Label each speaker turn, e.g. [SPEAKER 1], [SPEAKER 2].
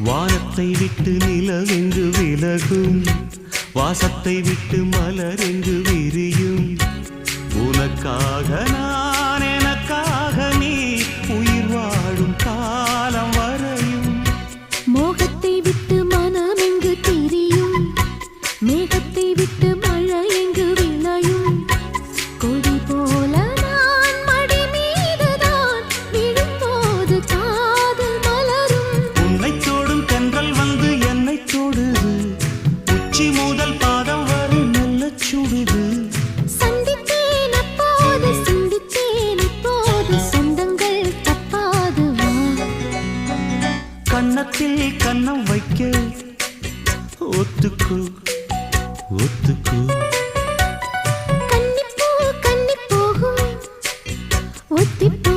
[SPEAKER 1] வானத்தை விட்டு நிலவெங்கு விலகும், வாசத்தை விட்டு மலரெங்கு விரியும். உனக்காக நான், எனக்காக நீ, உயிர் வாழும் காலம் வரையும்.
[SPEAKER 2] மோகத்தை விட்டு மனம் எங்கு திரியும், மேகத்தை விட்டு மழை எங்கு விளையும். கொடி போல நான் மடி மீதுதான் விழும்போது காதல் மலரும்.
[SPEAKER 1] உன்னை தோடும் தென்றல் வந்து என்னை தொடுது, உச்சி முதல் பாதம் வரை நல்ல சுடுது.
[SPEAKER 2] சந்தித்தேன் அப்போது, சிந்தித்தேன் இப்போது, சொந்தங்கள் தப்பாது வா.
[SPEAKER 1] கன்னத்தில் கன்னம் வைக்க ஒத்துக்கோ ஒத்துக்கோ.
[SPEAKER 2] கன்னி போகும் ஒத்திப்போ.